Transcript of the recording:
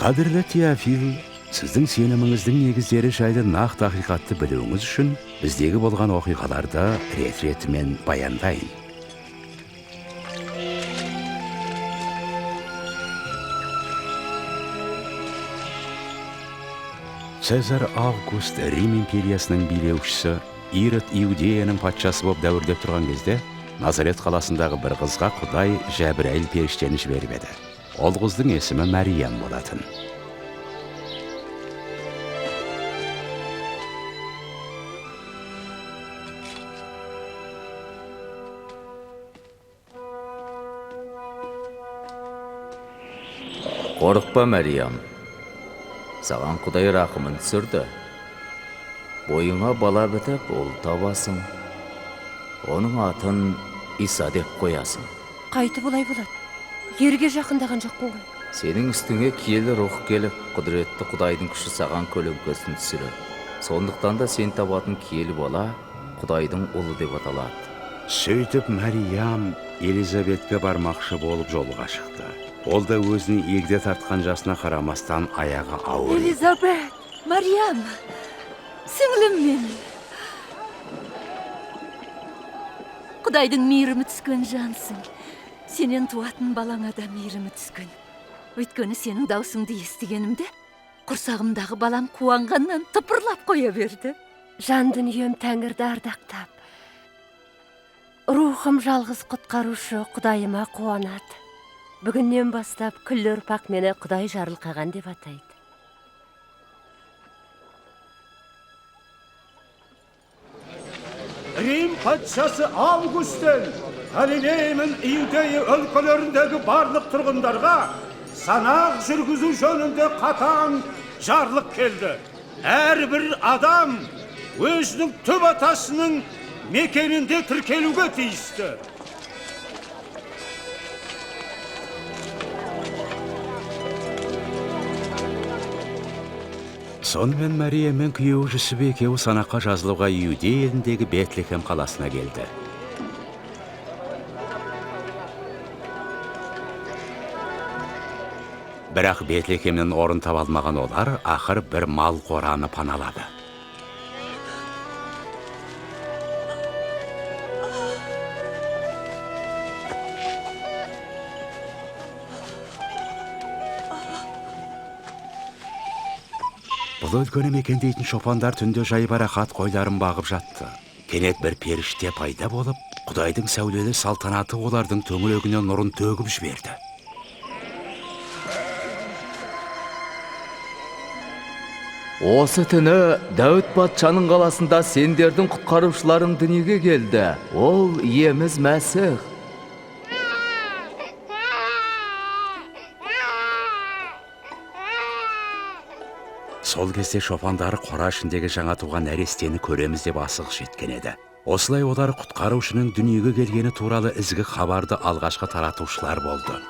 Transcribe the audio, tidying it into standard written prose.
Қадірлі Теофил, сіздің сеніміңіздің негіздері жайлы нақты ақиқатты білуіңіз үшін біздегі болған оқиғаларды рет-ретімен баяндайын. Цезар Август Рим империясының билеушісі, Ирод Иудеяның патшасы болып дәуірлеп тұрған кезде, Назарет қаласындағы бір қызға Құдай Жәбірәйіл періштені жіберіп еді. Ол қыздың есімі Мәриям болатын. Қорықпа, Мәриям. Саған Құдай рақымын түсірді. Бойыңа бала бітіп, ол табасың. Оның атын Иса деп қоясың. Қайты бұлай болады? Ерге жақындаған жоқпын ғой. Сенің үстіңе киелі рух келіп, құдіретті Құдайдың күші саған көлеңкесін түсіреді. Сондықтан да сен табатын киелі бала Құдайдың ұлы деп аталады. Сөйтіп Мәриям Елизаветке бармақшы болып жолға шықты. Ол да өзінің егде тартқан жасына қарамастан аяғы ауыр. Елизабет, Мариям, сіңлім мен. Құдайдың мейірімі түскен жансың. Сенен туатын балаңа да мейірімі түскен. Өйткені сенің даусыңды естігенімде, құрсағымдағы балам қуанғаннан тыпырлап қоя берді. Жан дүнием Тәңірді ардақтап, рухым жалғыз құтқарушы Құдайыма қуанады. Бүгіннен бастап күллі ұрпақ мені Құдай жарылқаған деп атайды. Рим патшасы Августен Галилей мен Иудея өлкелеріндегі барлық тұрғындарға санақ жүргізу жөнінде қатаң жарлық келді. Әрбір адам өзінің түп атасының мекенінде тіркелуге тиісті. Сонымен Мәриям мен күйеуі Жүсіп екеуі санаққа жазылуға Иудея еліндегі Бетлехем қаласына келді. Бірақ Бетлехемнен орын таба алмаған олар ақыр бір мал қораны паналады. Бұл өлкені мекендейтін шопандар түнде жайбарақат қойларын бағып жатты. Кенет бір періште пайда болып, Құдайдың сәулелі салтанаты олардың төңірегіне нұрын төгіп жіберді. Осы түні Дәуіт патшаның қаласында сендердің құтқарушыларың дүниеге келді. Ол иеміз Мәсіх. Сол кезде шопандары қора ішіндегі жаңа туған нәрестені көреміз деп асығыс жеткен еді. Осылай олар құтқарушының дүниеге келгені туралы ізгі хабарды алғашқы таратушылар болды.